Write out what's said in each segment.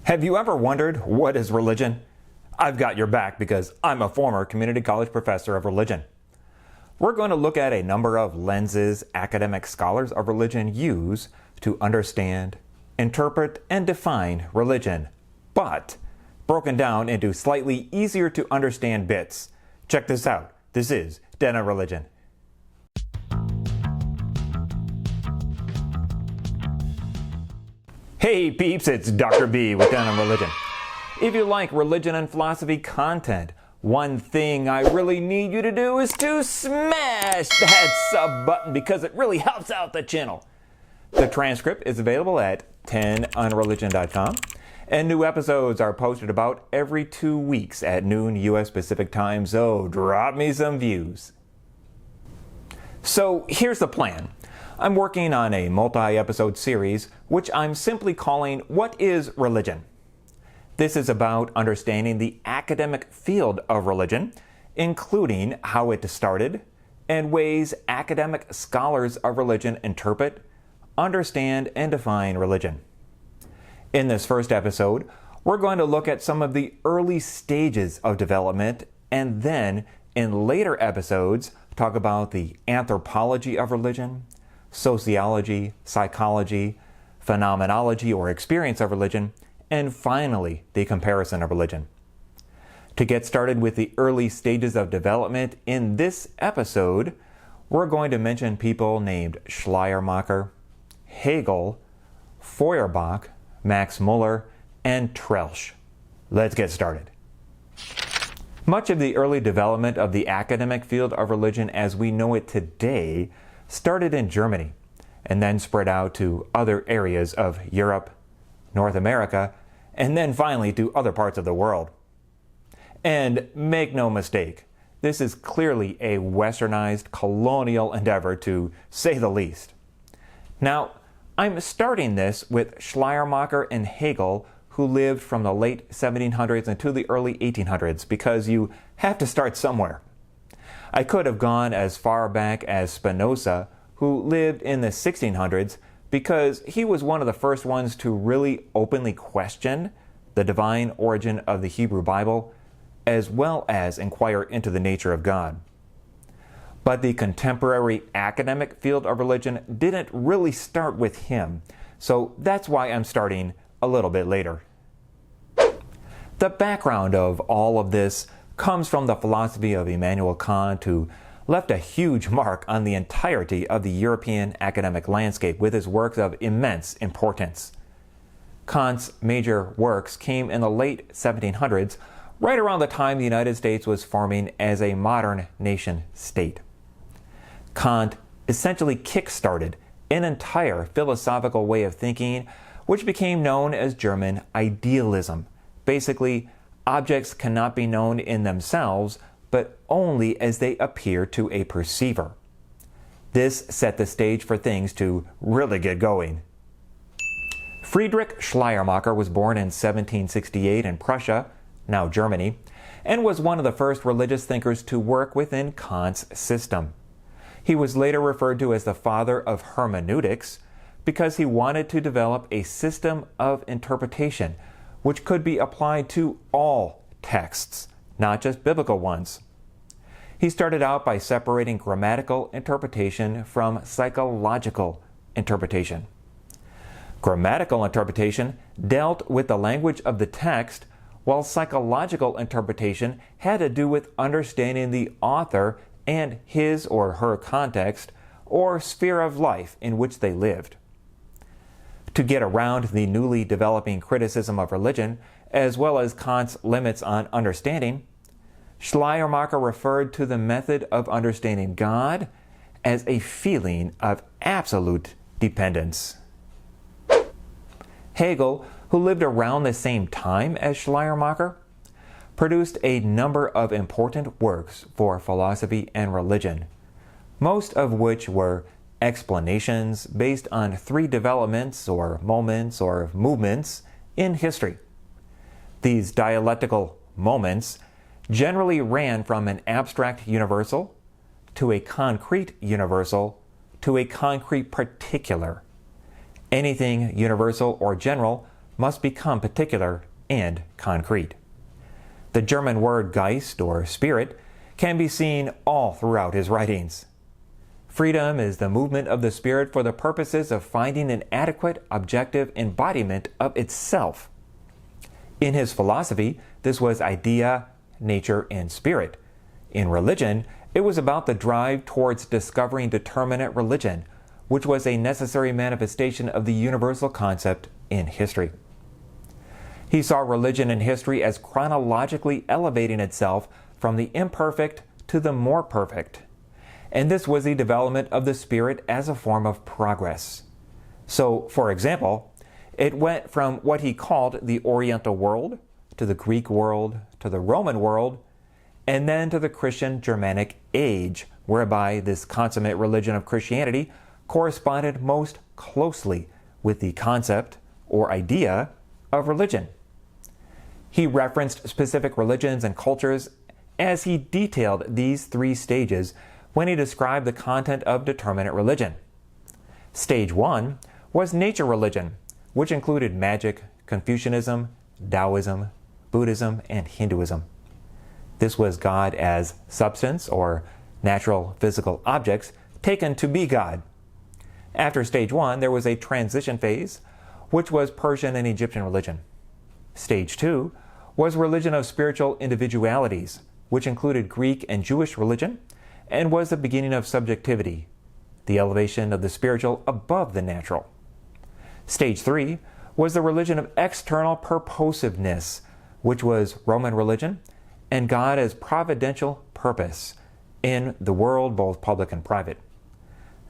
Have you ever wondered what is religion? I've got your back because I'm a former community college professor of religion. We're going to look at a number of lenses academic scholars of religion use to understand, interpret, and define religion, but broken down into slightly easier to understand bits. Check this out. This is Den of Religion. Hey peeps, it's Dr. B with Den of Religion. If you like religion and philosophy content, one thing I really need you to do is to smash that sub button because it really helps out the channel. The transcript is available at 10onreligion.com, and new episodes are posted about every 2 weeks at noon U.S. Pacific time, so drop me some views. So here's the plan. I'm working on a multi-episode series which I'm simply calling What is Religion? This is about understanding the academic field of religion, including how it started and ways academic scholars of religion interpret, understand, and define religion. In this first episode, we're going to look at some of the early stages of development, and then in later episodes talk about the anthropology of religion, sociology, psychology, phenomenology or experience of religion, and finally, the comparison of religion. To get started with the early stages of development in this episode, we're going to mention people named Schleiermacher, Hegel, Feuerbach, Max Muller, and Troeltsch. Let's get started. Much of the early development of the academic field of religion as we know it today started in Germany and then spread out to other areas of Europe, North America, and then finally to other parts of the world. And make no mistake, this is clearly a westernized colonial endeavor to say the least. Now, I'm starting this with Schleiermacher and Hegel, who lived from the late 1700s into the early 1800s, because you have to start somewhere. I could have gone as far back as Spinoza, who lived in the 1600s, because he was one of the first ones to really openly question the divine origin of the Hebrew Bible, as well as inquire into the nature of God. But the contemporary academic field of religion didn't really start with him, so that's why I'm starting a little bit later. The background of all of this comes from the philosophy of Immanuel Kant, who left a huge mark on the entirety of the European academic landscape with his works of immense importance. Kant's major works came in the late 1700s, right around the time the United States was forming as a modern nation-state. Kant essentially kick-started an entire philosophical way of thinking, which became known as German idealism. Basically, objects cannot be known in themselves, but only as they appear to a perceiver. This set the stage for things to really get going. Friedrich Schleiermacher was born in 1768 in Prussia, now Germany, and was one of the first religious thinkers to work within Kant's system. He was later referred to as the father of hermeneutics because he wanted to develop a system of interpretation which could be applied to all texts, not just biblical ones. He started out by separating grammatical interpretation from psychological interpretation. Grammatical interpretation dealt with the language of the text, while psychological interpretation had to do with understanding the author and his or her context or sphere of life in which they lived. To get around the newly developing criticism of religion, as well as Kant's limits on understanding, Schleiermacher referred to the method of understanding God as a feeling of absolute dependence. Hegel, who lived around the same time as Schleiermacher, produced a number of important works for philosophy and religion, most of which were explanations based on three developments or moments or movements in history. These dialectical moments generally ran from an abstract universal to a concrete universal to a concrete particular. Anything universal or general must become particular and concrete. The German word Geist, or spirit, can be seen all throughout his writings. Freedom is the movement of the spirit for the purposes of finding an adequate, objective embodiment of itself. In his philosophy, this was idea, nature, and spirit. In religion, it was about the drive towards discovering determinate religion, which was a necessary manifestation of the universal concept in history. He saw religion in history as chronologically elevating itself from the imperfect to the more perfect. And this was the development of the spirit as a form of progress. So, for example, it went from what he called the Oriental world, to the Greek world, to the Roman world, and then to the Christian Germanic age, whereby this consummate religion of Christianity corresponded most closely with the concept or idea of religion. He referenced specific religions and cultures as he detailed these three stages when he described the content of determinate religion. Stage 1 was nature religion, which included magic, Confucianism, Taoism, Buddhism, and Hinduism. This was God as substance or natural physical objects taken to be God. After stage 1, there was a transition phase, which was Persian and Egyptian religion. Stage 2 was religion of spiritual individualities, which included Greek and Jewish religion, and was the beginning of subjectivity, the elevation of the spiritual above the natural. Stage 3 was the religion of external purposiveness, which was Roman religion, and God as providential purpose in the world, both public and private.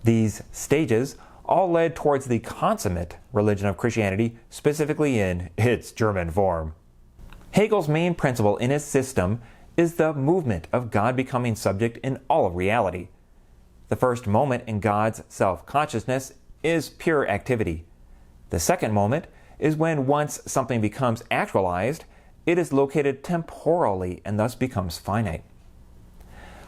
These stages all led towards the consummate religion of Christianity, specifically in its German form. Hegel's main principle in his system is the movement of God becoming subject in all of reality. The first moment in God's self-consciousness is pure activity. The second moment is when once something becomes actualized, it is located temporally and thus becomes finite.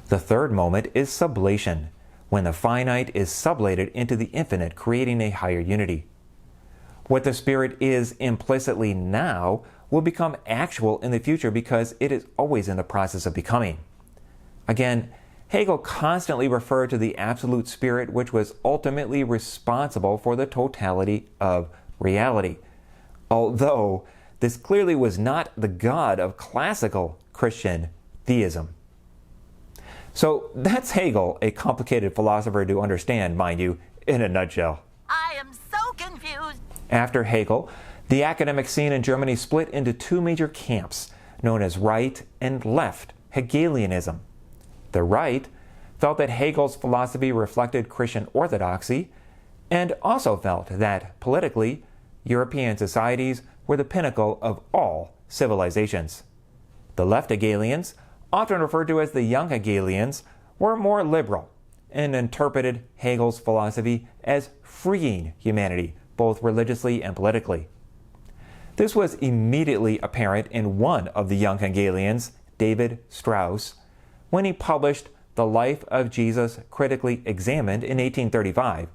The third moment is sublation, when the finite is sublated into the infinite, creating a higher unity. What the Spirit is implicitly now will become actual in the future because it is always in the process of becoming. Again, Hegel constantly referred to the Absolute Spirit, which was ultimately responsible for the totality of reality, although this clearly was not the God of classical Christian theism. So that's Hegel, a complicated philosopher to understand, mind you, in a nutshell. I am so confused. After Hegel, the academic scene in Germany split into two major camps, known as right and left Hegelianism. The right felt that Hegel's philosophy reflected Christian orthodoxy, and also felt that, politically, European societies were the pinnacle of all civilizations. The left Hegelians, often referred to as the young Hegelians, were more liberal and interpreted Hegel's philosophy as freeing humanity, both religiously and politically. This was immediately apparent in one of the young Hegelians, David Strauss, when he published The Life of Jesus Critically Examined in 1835.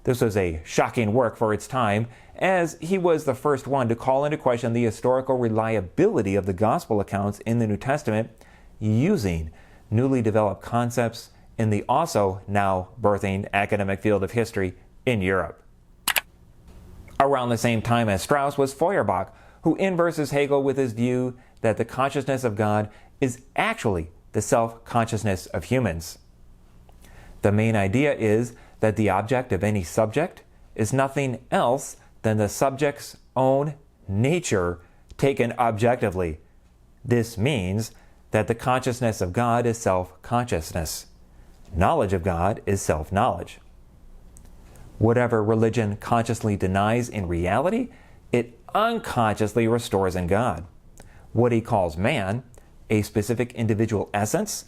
This was a shocking work for its time, as he was the first one to call into question the historical reliability of the gospel accounts in the New Testament using newly developed concepts in the also now birthing academic field of history in Europe. Around the same time as Strauss was Feuerbach, who inverses Hegel with his view that the consciousness of God is actually the self-consciousness of humans. The main idea is that the object of any subject is nothing else than the subject's own nature taken objectively. This means that the consciousness of God is self-consciousness. Knowledge of God is self-knowledge. Whatever religion consciously denies in reality, it unconsciously restores in God. What he calls man, a specific individual essence,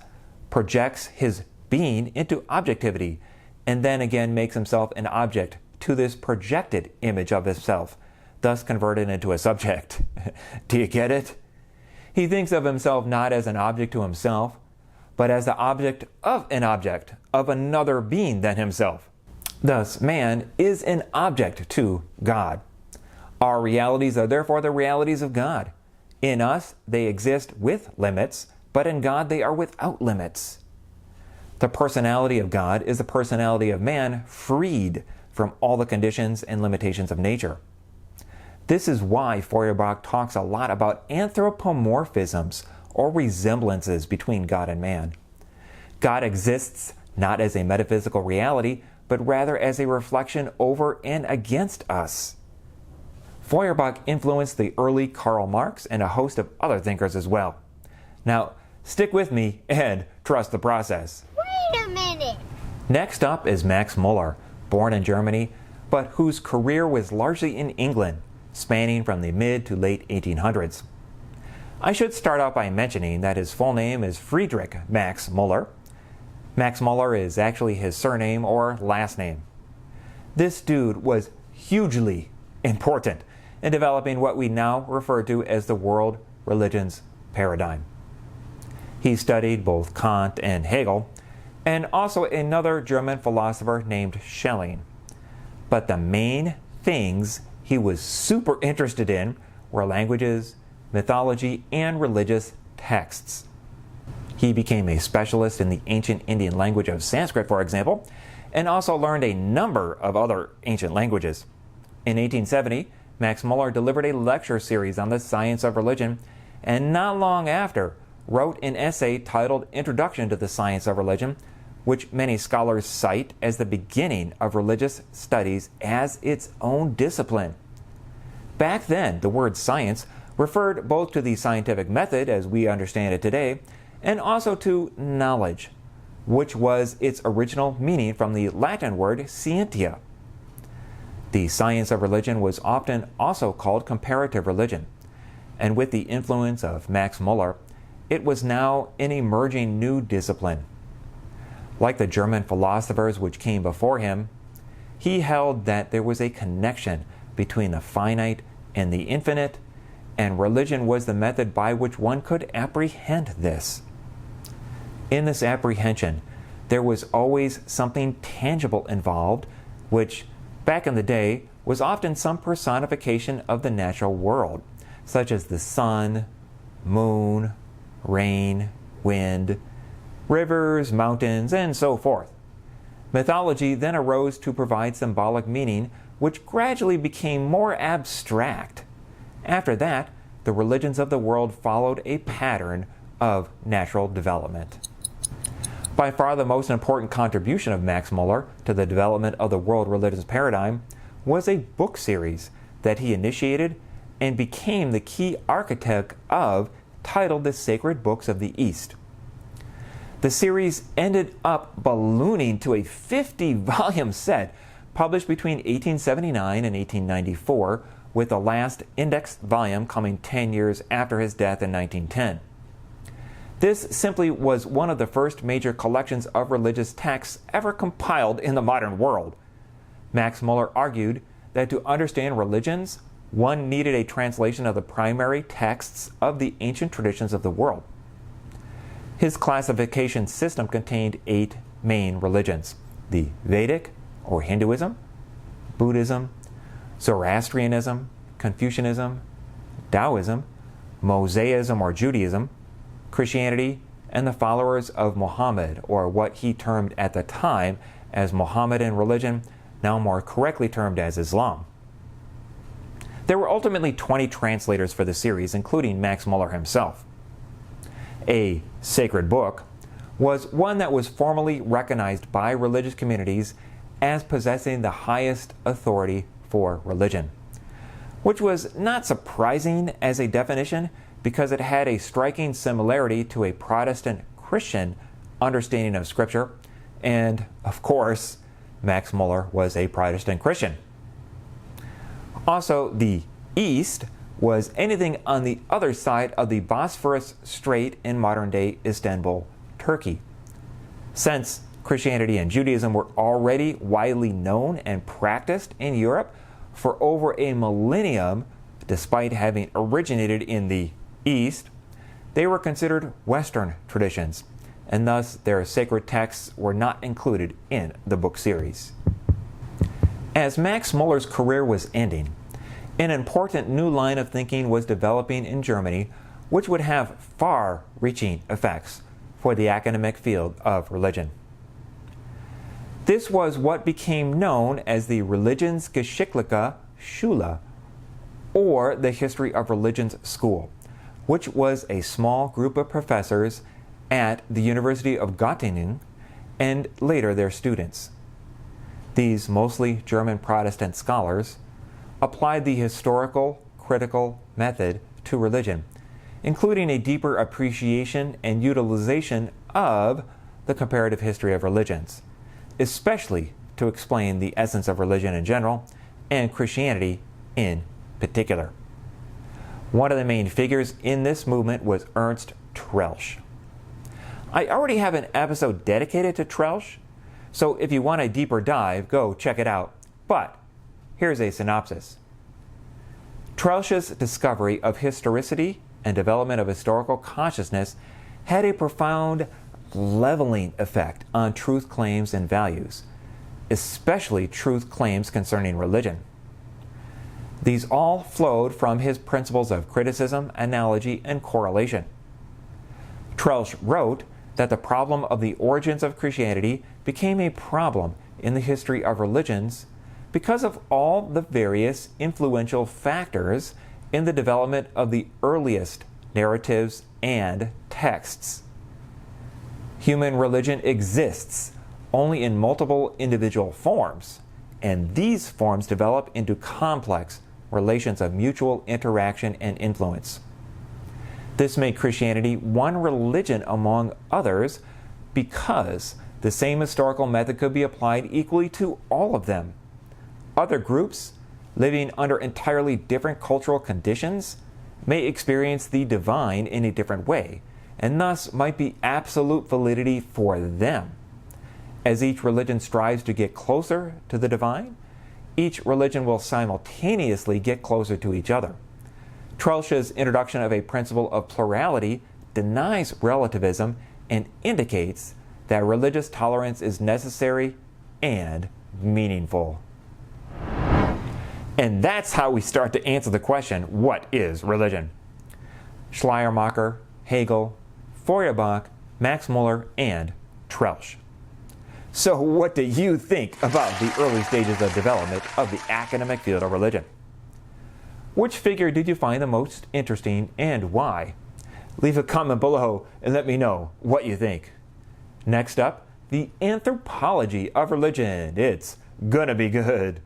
projects his being into objectivity, and then again makes himself an object to this projected image of himself, thus converted into a subject. Do you get it? He thinks of himself not as an object to himself, but as the object of another being than himself. Thus, man is an object to God. Our realities are therefore the realities of God. In us, they exist with limits, but in God, they are without limits. The personality of God is the personality of man freed from all the conditions and limitations of nature. This is why Feuerbach talks a lot about anthropomorphisms, or resemblances between God and man. God exists not as a metaphysical reality, but rather as a reflection over and against us. Feuerbach influenced the early Karl Marx and a host of other thinkers as well. Now, stick with me and trust the process. Wait a minute! Next up is Max Muller, born in Germany, but whose career was largely in England, spanning from the mid to late 1800s. I should start out by mentioning that his full name is Friedrich Max Muller. Max Muller is actually his surname or last name. This dude was hugely important in developing what we now refer to as the world religions paradigm. He studied both Kant and Hegel, and also another German philosopher named Schelling. But the main things he was super interested in were languages, mythology, and religious texts. He became a specialist in the ancient Indian language of Sanskrit, for example, and also learned a number of other ancient languages. In 1870, Max Muller delivered a lecture series on the science of religion, and not long after, wrote an essay titled Introduction to the Science of Religion, which many scholars cite as the beginning of religious studies as its own discipline. Back then, the word science referred both to the scientific method as we understand it today, and also to knowledge, which was its original meaning from the Latin word scientia. The science of religion was often also called comparative religion, and with the influence of Max Muller, it was now an emerging new discipline. Like the German philosophers which came before him, he held that there was a connection between the finite and the infinite, and religion was the method by which one could apprehend this. In this apprehension, there was always something tangible involved, which, back in the day, was often some personification of the natural world, such as the sun, moon, rain, wind, rivers, mountains, and so forth. Mythology then arose to provide symbolic meaning, which gradually became more abstract. After that, the religions of the world followed a pattern of natural development. By far the most important contribution of Max Muller to the development of the world religions paradigm was a book series that he initiated and became the key architect of, titled The Sacred Books of the East. The series ended up ballooning to a 50-volume set published between 1879 and 1894, with the last indexed volume coming 10 years after his death in 1910. This simply was one of the first major collections of religious texts ever compiled in the modern world. Max Muller argued that to understand religions, one needed a translation of the primary texts of the ancient traditions of the world. His classification system contained 8 main religions: the Vedic, or Hinduism, Buddhism, Zoroastrianism, Confucianism, Taoism, Mosaism or Judaism, Christianity, and the followers of Muhammad, or what he termed at the time as Mohammedan religion, now more correctly termed as Islam. There were ultimately 20 translators for the series, including Max Muller himself. A sacred book was one that was formally recognized by religious communities as possessing the highest authority for religion, which was not surprising as a definition because it had a striking similarity to a Protestant Christian understanding of Scripture, and of course, Max Muller was a Protestant Christian. Also, the East was anything on the other side of the Bosphorus Strait in modern-day Istanbul, Turkey. Since Christianity and Judaism were already widely known and practiced in Europe for over a millennium, despite having originated in the East, they were considered Western traditions, and thus their sacred texts were not included in the book series. As Max Muller's career was ending, An important new line of thinking was developing in Germany, which would have far-reaching effects for the academic field of religion. This was what became known as the Religionsgeschichtliche Schule, or the History of Religions School, which was a small group of professors at the University of Göttingen and later their students. These mostly German Protestant scholars applied the historical critical method to religion, including a deeper appreciation and utilization of the comparative history of religions, especially to explain the essence of religion in general and Christianity in particular. One of the main figures in this movement was Ernst Troeltsch. I already have an episode dedicated to Troeltsch, so if you want a deeper dive, go check it out. But here's a synopsis. Troeltsch's discovery of historicity and development of historical consciousness had a profound leveling effect on truth claims and values, especially truth claims concerning religion. These all flowed from his principles of criticism, analogy, and correlation. Troeltsch wrote that the problem of the origins of Christianity became a problem in the history of religions because of all the various influential factors in the development of the earliest narratives and texts. Human religion exists only in multiple individual forms, and these forms develop into complex relations of mutual interaction and influence. This made Christianity one religion among others because the same historical method could be applied equally to all of them. Other groups, living under entirely different cultural conditions, may experience the divine in a different way, and thus might be absolute validity for them. As each religion strives to get closer to the divine, each religion will simultaneously get closer to each other. Troeltsch's introduction of a principle of plurality denies relativism and indicates that religious tolerance is necessary and meaningful. And that's how we start to answer the question, what is religion? Schleiermacher, Hegel, Feuerbach, Max Muller, and Troeltsch. So what do you think about the early stages of development of the academic field of religion? Which figure did you find the most interesting and why? Leave a comment below and let me know what you think. Next up, the anthropology of religion. It's gonna be good.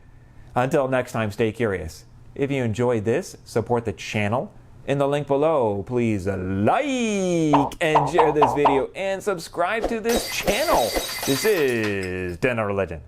Until next time, stay curious. If you enjoyed this, support the channel. In the link below, please like and share this video and subscribe to this channel. This is Den of Religion.